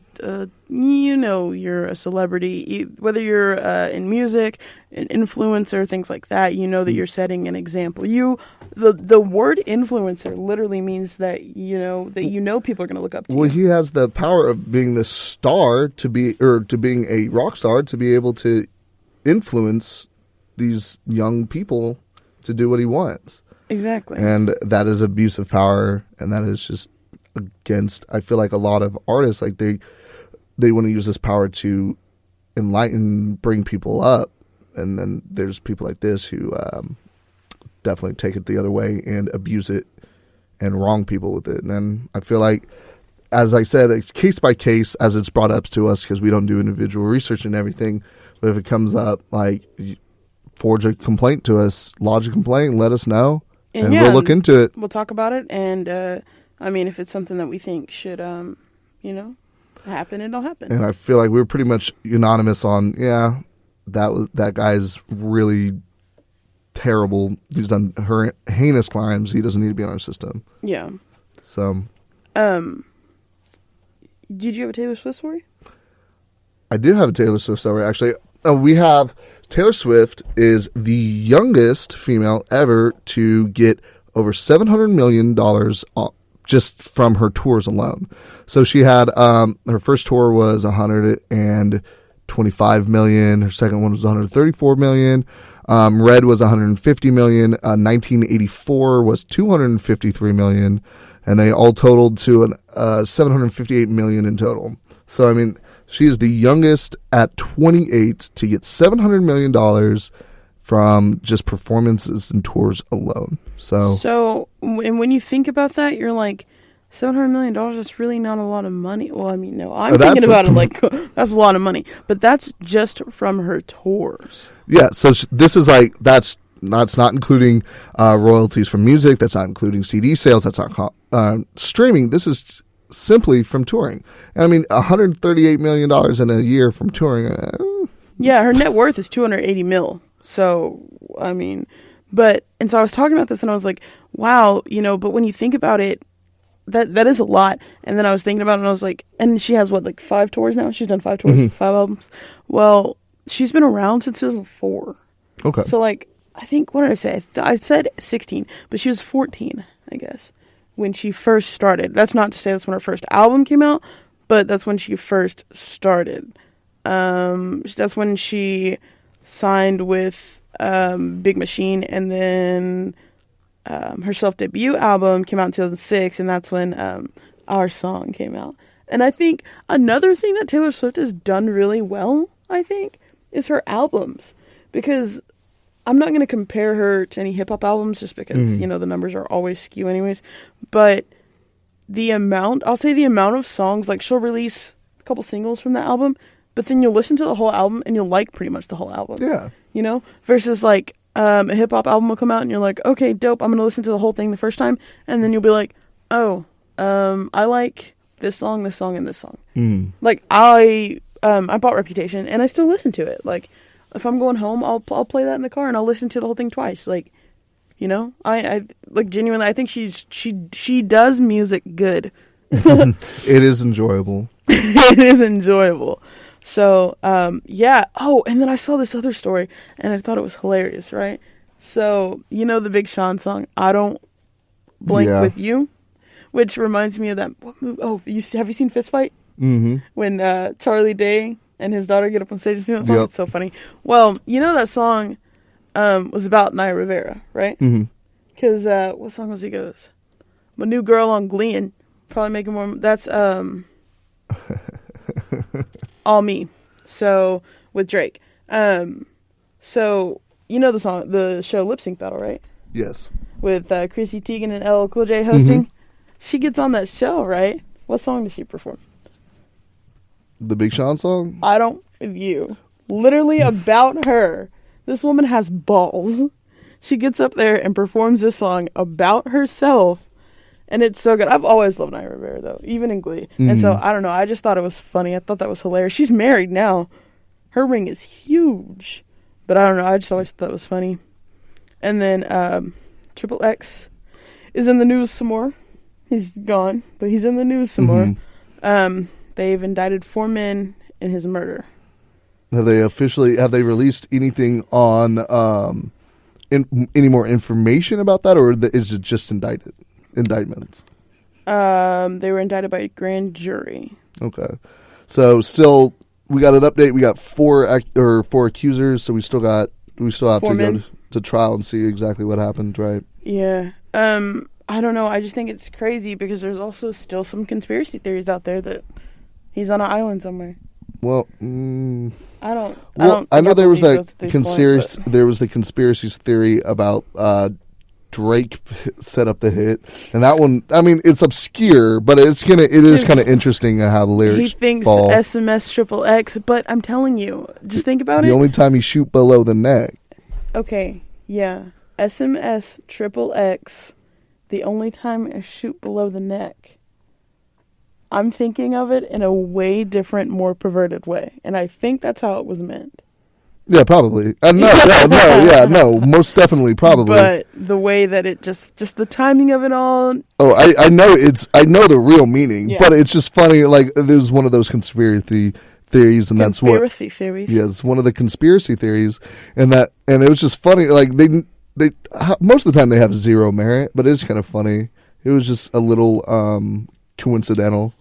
you're a celebrity, whether you're in music, an influencer, things like that. That you're setting an example. The word influencer literally means that people are going to look up to you. Well, he has the power of being the star to being a rock star, to be able to influence these young people to do what he wants. Exactly. And that is abuse of power, and that is just against, I feel like a lot of artists, they want to use this power to enlighten, bring people up, and then there's people like this who definitely take it the other way and abuse it and wrong people with it. And then I feel like, as I said, it's case by case as it's brought up to us, because we don't do individual research and everything. But if it comes up, forge a complaint to us, lodge a complaint, let us know, and we'll look into it. We'll talk about it, and if it's something that we think should, happen, it'll happen. And I feel like we're pretty much unanimous on, that guy's really terrible. He's done heinous crimes. He doesn't need to be on our system. Yeah. So. Did you have a Taylor Swift story? I did have a Taylor Swift story, actually. We have Taylor Swift is the youngest female ever to get over $700 million just from her tours alone. So she had her first tour was $125 million. Her second one was $134 million. Red was $150 million. 1984 was $253 million, and they all totaled to $758 million in total. So she is the youngest at 28 to get $700 million from just performances and tours alone. So and when you think about that, you're like, $700 million, that's really not a lot of money. Well, I mean, no, I'm Oh, thinking that's about it like, that's a lot of money. But that's just from her tours. Yeah, so this is like, that's not including royalties from music. That's not including CD sales. That's not streaming. This is simply from touring. And I mean, $138 million in a year from touring. Yeah, her net worth is $280 million. So, I mean, and so I was talking about this and I was like, wow, but when you think about it, that is a lot. And then I was thinking about it and I was like, and she has like 5 tours now? She's done 5 tours, 5 albums. Well, she's been around since 2004. Okay. So like, I think, what did I say? I said 16, but she was 14, I guess, when she first started. That's not to say that's when her first album came out, but that's when she first started. That's when she signed with Big Machine, and then her self-debut album came out in 2006, and that's when Our Song came out. And I think another thing that Taylor Swift has done really well, I think, is her albums. Because I'm not going to compare her to any hip-hop albums just because, the numbers are always skew anyways. But I'll say the amount of songs, like she'll release a couple singles from that album, but then you'll listen to the whole album and you'll like pretty much the whole album. Yeah. Versus like a hip-hop album will come out and you're like, okay, dope, I'm going to listen to the whole thing the first time. And then you'll be like, oh, I like this song, and this song. Like I bought Reputation and I still listen to it. Like, if I'm going home, I'll play that in the car and I'll listen to the whole thing twice. Like, I like genuinely, I think she does music good. It is enjoyable. It is enjoyable. So, yeah. Oh, and then I saw this other story and I thought it was hilarious, right? So, the Big Sean song, I Don't Blink With You, which reminds me of that. What movie? Oh, have you seen Fist Fight? Mm-hmm. When Charlie Day and his daughter get up on stage and sing that song. Yep. It's so funny. Well, that song was about Naya Rivera, right? Because what song was he goes? My new girl on Gleein', probably making more. That's All Me. So with Drake. So the song, the show Lip Sync Battle, right? Yes. With Chrissy Teigen and LL Cool J hosting. She gets on that show, right? What song does she perform? The Big Sean song? I Don't With You. Literally about her. This woman has balls. She gets up there and performs this song about herself. And it's so good. I've always loved Naya Rivera, though, even in Glee. And so, I don't know. I just thought it was funny. I thought that was hilarious. She's married now. Her ring is huge. But I don't know. I just always thought it was funny. And then Triple X is in the news some more. He's gone, but he's in the news some more. They've indicted 4 men in his murder. Have they released anything on any more information about that, or is it just indictments? They were indicted by a grand jury. Okay. So still, we got an update. We got 4 accusers, so we still have to go to trial and see exactly what happened, right? Yeah. I don't know. I just think it's crazy because there's also still some conspiracy theories out there that he's on an island somewhere. Well, I know there was the conspiracy theory about Drake set up the hit, and that one. I mean, it's obscure, but it is kind of interesting how the lyrics. He thinks fall. SMS Triple X, but I'm telling you, just think about it. The only time he shoot below the neck. Okay, yeah, SMS Triple X. The only time I shoot below the neck. I'm thinking of it in a way different, more perverted way, and I think that's how it was meant. Yeah, probably. No, most definitely, probably. But the way that it just the timing of it all. Oh, I know the real meaning, but it's just funny. Like, there's one of those conspiracy theories, and that's what conspiracy theories. Yeah, it's one of the conspiracy theories, and it was just funny. Like they most of the time they have zero merit, but it's kind of funny. It was just a little coincidental.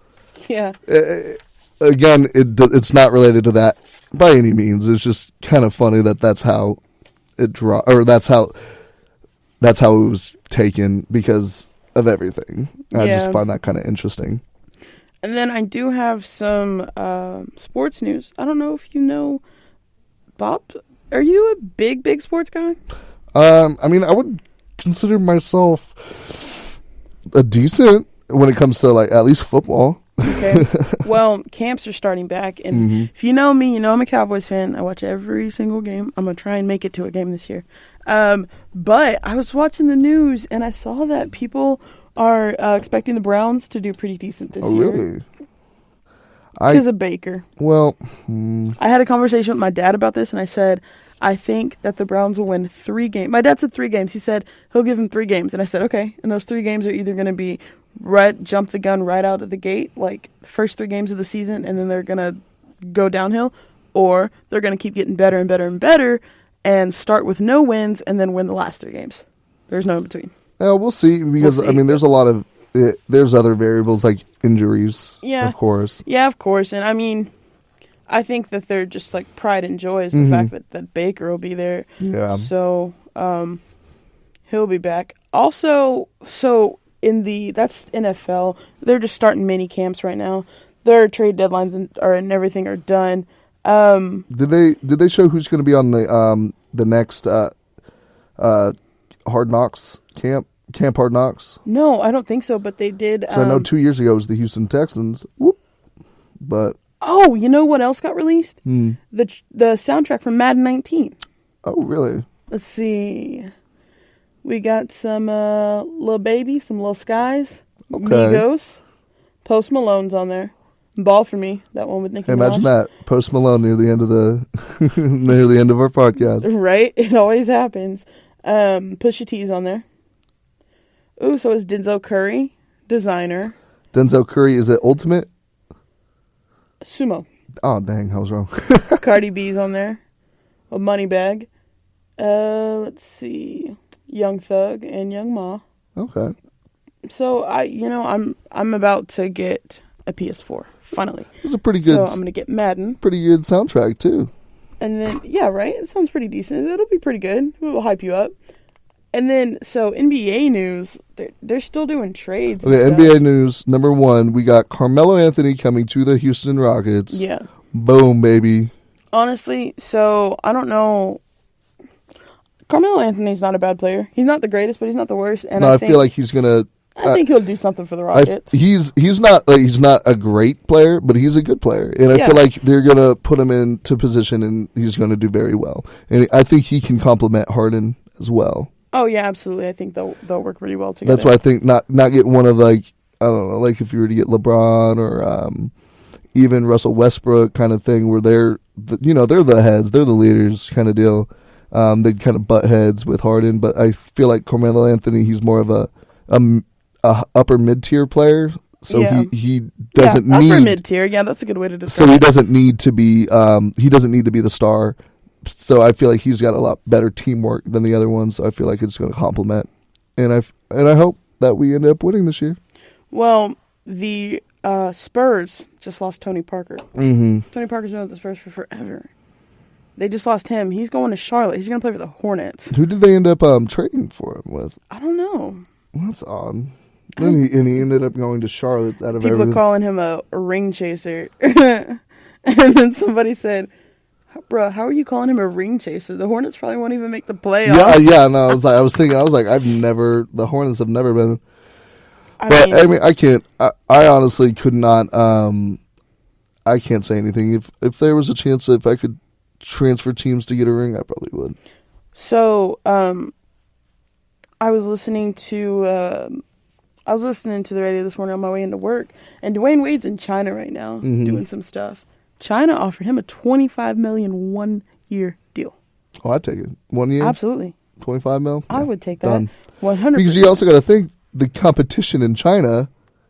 Yeah. Again, it's not related to that by any means. It's just kind of funny that's how it that's how it was taken because of everything. I just find that kind of interesting. And then I do have some sports news. I don't know if you know, Bob. Are you a big sports guy? I mean, I would consider myself a decent when it comes to like at least football. Okay. Well, camps are starting back, and if you know me, you know I'm a Cowboys fan. I watch every single game. I'm gonna try and make it to a game this year. But I was watching the news, and I saw that people are expecting the Browns to do pretty decent this year. Oh, really? Because of Baker. Well, I had a conversation with my dad about this, and I said, I think that the Browns will win 3 games. My dad said 3 games. He said he'll give them 3 games. And I said, okay. And those 3 games are either going to be jump the gun right out of the gate, like the first 3 games of the season, and then they're going to go downhill, or they're going to keep getting better and better and better and start with no wins and then win the last 3 games. There's no in between. we'll see because, We'll see. I mean, there's a lot of there's other variables like injuries, Yeah. of course. Yeah, of course. And I mean, I think that they're just like pride and joy is the fact that Baker will be there. Yeah. So he'll be back. Also, so that's NFL. They're just starting mini camps right now. Their trade deadlines and everything are done. Did they show who's going to be on the next Hard Knocks camp Hard Knocks? No, I don't think so. But they did. 'Cause I know 2 years ago it was the Houston Texans. Whoop. But oh, you know what else got released? The soundtrack from Madden 19. oh, really? Let's see. We got some Lil Baby, some Lil Skies, Okay. Migos, Post Malone's on there. Ball for Me, that one with Nicki Hey, Minaj. imagine that. Post Malone near the end of near the end of our podcast. Right? It always happens. Pusha T's on there. Ooh, so is Denzel Curry, Designer, Denzel Curry, is it Ultimate? Sumo. Oh, dang, I was wrong. Cardi B's on there. A Moneybag. Let's see. Young Thug and Young Ma. Okay. So I'm about to get a PS4 finally. It was a pretty good, So I'm gonna get Madden, pretty good soundtrack too. and then yeah, right. It sounds pretty decent. It'll be pretty good. It will hype you up. And then so NBA news, they're still doing trades. Okay, and stuff. NBA news number 1, we got Carmelo Anthony coming to the Houston Rockets. Yeah. Boom, baby. Honestly, so I don't know. Carmelo Anthony's not a bad player. He's not the greatest, but he's not the worst. And No, I I feel like he's gonna. I think he'll do something for the Rockets. He's not a great player, but he's a good player, and I Yeah. feel like they're gonna put him into position, and he's gonna do very well. And I think he can complement Harden as well. Oh yeah, absolutely. I think they'll work really well together. That's why I think not get one of like, I don't know, like if you were to get LeBron or even Russell Westbrook kind of thing, where they're the heads, they're the leaders kind of deal. They'd kind of butt heads with Harden, but I feel like Carmelo Anthony, he's more of a upper mid tier player, so Yeah. he doesn't need upper mid tier. Yeah, that's a good way to describe so he it. doesn't need to be the star. So I feel like he's got a lot better teamwork than the other ones. So I feel like it's going to complement, and I hope that we end up winning this year. Well, the Spurs just lost Tony Parker. Mm-hmm. Tony Parker's been with the Spurs for forever. They just lost him. He's going to Charlotte. He's going to play for the Hornets. Who did they end up trading for him with? I don't know. Well, that's odd. And he ended up going to Charlotte out of People everything. are calling him a ring chaser. And then somebody said, "Bruh, how are you calling him a ring chaser? The Hornets probably won't even make the playoffs." Yeah. No, I was thinking, the Hornets have never been. I mean, I can't. I honestly could not. I can't say anything. If there was a chance if I could transfer teams to get a ring, I probably would. So, I was listening to the radio this morning on my way into work, and Dwayne Wade's in China right now doing some stuff. China offered him a $25 million 1-year deal. Oh, I'd take it. 1 year, Absolutely, 25 mil. I Yeah, would take done. that 100%. Because you also got to think the competition in China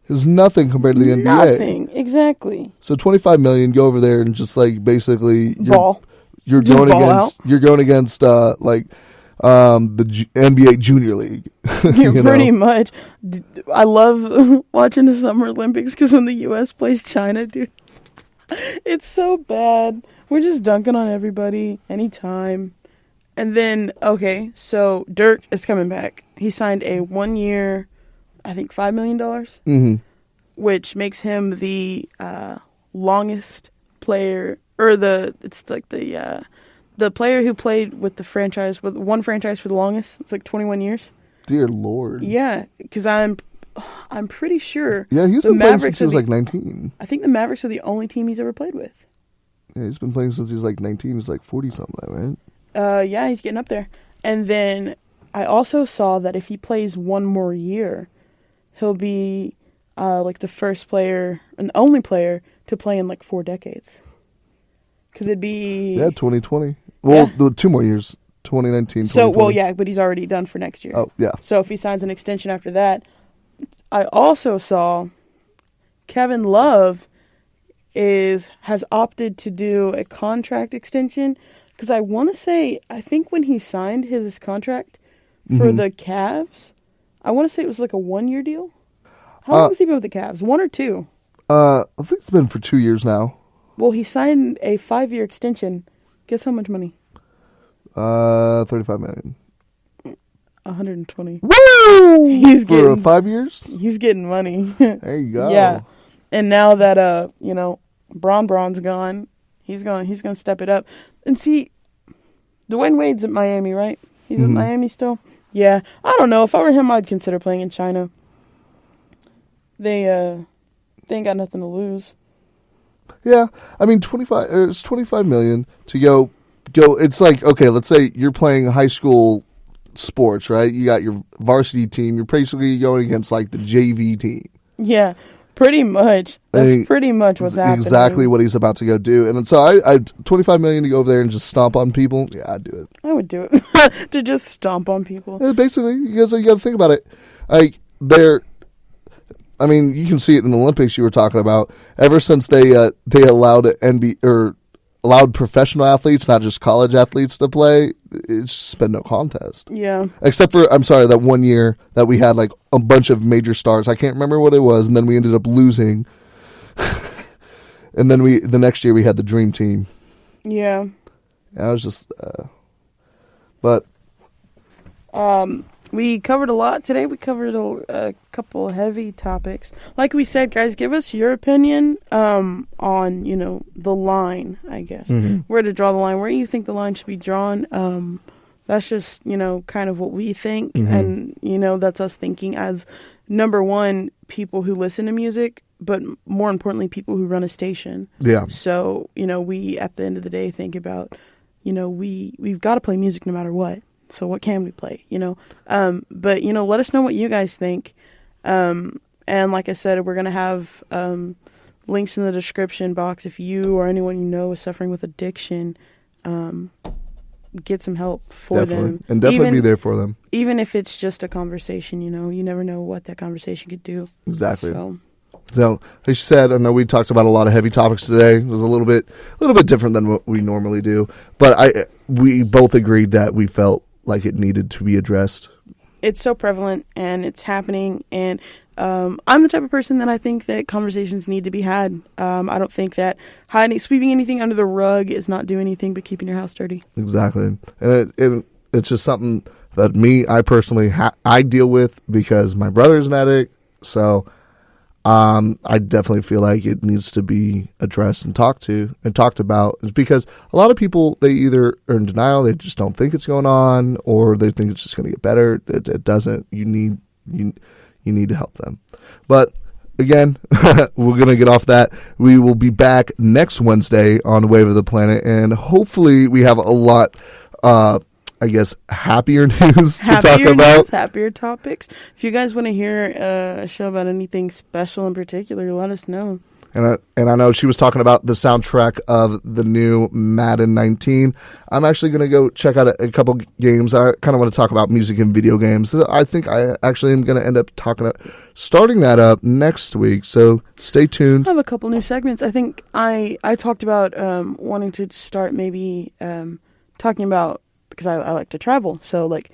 is nothing compared to the NBA. Nothing, exactly. So 25 million, go over there and just like basically Ball. You're Just going ball against out. you're going against the NBA Junior League. Yeah, you pretty know? much. I love watching the Summer Olympics because when the U.S. plays China, dude, it's so bad. We're just dunking on everybody anytime. And then, okay, so Dirk is coming back. He signed a 1-year, I think $5 million, Mm-hmm. which makes him the longest player, or the player who played with the franchise, with one franchise for the longest. It's like 21 years. Dear Lord. Yeah, because I'm pretty sure. Yeah, he's the been playing Mavericks since he was are like 19. I think the Mavericks are the only team he's ever played with. Yeah, he's been playing since he's like 19. He's like 40-something, right? Yeah, he's getting up there. And then I also saw that if he plays one more year, he'll be like the first player and the only player to play in like 4 decades. Because it'd be... Yeah, 2020. Well, 2 more years. 2019, 2020. Well, yeah, but he's already done for next year. Oh, yeah. So if he signs an extension after that... I also saw Kevin Love has opted to do a contract extension because I think when he signed his contract for the Cavs, I want to say it was like a 1-year deal. How long has he been with the Cavs? 1 or 2? I think it's been for 2 years now. Well, he signed a 5-year extension. Guess how much money? $35 million. 120. Woo! He's for getting 5 years. He's getting money. There you go. Yeah, and now that Braun's gone, he's gonna step it up. And see, Dwayne Wade's at Miami, right? He's at Miami still. Yeah, I don't know. If I were him, I'd consider playing in China. They ain't got nothing to lose. Yeah, I mean, it's $25 million to go. It's like, okay, let's say you're playing high school sports, right? You got your varsity team. You're basically going against like the JV team. Yeah, pretty much. That's pretty much what's happening. Exactly what he's about to go do. And so I $25 million to go over there and just stomp on people. Yeah, I'd do it. I would do it to just stomp on people. Yeah, basically, you got to think about it. Like I mean, you can see it in the Olympics you were talking about. Ever since they allowed allowed professional athletes, not just college athletes, to play, it's just been no contest. Yeah. Except for, I'm sorry, that 1 year that we had like a bunch of major stars. I can't remember what it was, and then we ended up losing. And then the next year we had the Dream Team. Yeah. And I was just, but. We covered a lot today. We covered a couple of heavy topics. Like we said, guys, give us your opinion on, the line, I guess. Mm-hmm. Where to draw the line. Where do you think the line should be drawn? That's just, kind of what we think. Mm-hmm. And, that's us thinking as, number one, people who listen to music, but more importantly, people who run a station. Yeah. So, we, at the end of the day, think about, we've got to play music no matter what. So what can we play, But, let us know what you guys think. And like I said, we're going to have links in the description box. If you or anyone you know is suffering with addiction, get some help for them. And definitely be there for them. Even if it's just a conversation, you never know what that conversation could do. Exactly. So, like you said, I know we talked about a lot of heavy topics today. It was a little bit different than what we normally do. But we both agreed that we felt like it needed to be addressed. It's so prevalent and it's happening, and I'm the type of person that I think that conversations need to be had. I don't think that sweeping anything under the rug is not doing anything but keeping your house dirty. Exactly. And it's just something that I personally I deal with because my brother's an addict, so I definitely feel like it needs to be addressed and talked about. It's because a lot of people, they either are in denial, they just don't think it's going on, or they think it's just going to get better. It doesn't. You need to help them. But again, we're going to get off that. We will be back next Wednesday on Wave of the Planet, and hopefully we have a lot happier news to talk about. Happier topics. If you guys want to hear a show about anything special in particular, let us know. And I know she was talking about the soundtrack of the new Madden 19. I'm actually going to go check out a couple games. I kind of want to talk about music and video games. I think I actually am going to end up starting that up next week. So stay tuned. I have a couple new segments. I think I talked about wanting to start maybe talking about, because I like to travel. So like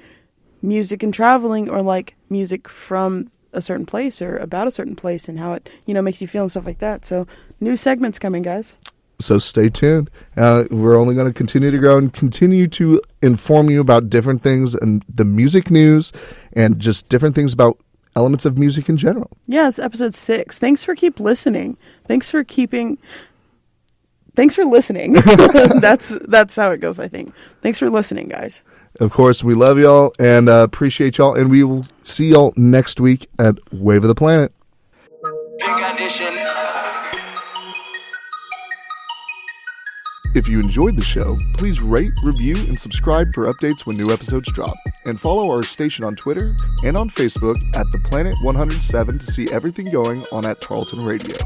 music and traveling, or like music from a certain place or about a certain place and how it, makes you feel and stuff like that. So new segments coming, guys. So stay tuned. We're only going to continue to grow and continue to inform you about different things and the music news and just different things about elements of music in general. Yeah, it's episode 6. Thanks for listening. Thanks for listening. That's how it goes, I think. Thanks for listening, guys. Of course, we love y'all and appreciate y'all, and we will see y'all next week at Wave of the Planet. Big Edition. If you enjoyed the show, please rate, review, and subscribe for updates when new episodes drop. And follow our station on Twitter and on Facebook at The Planet 107 to see everything going on at Tarleton Radio.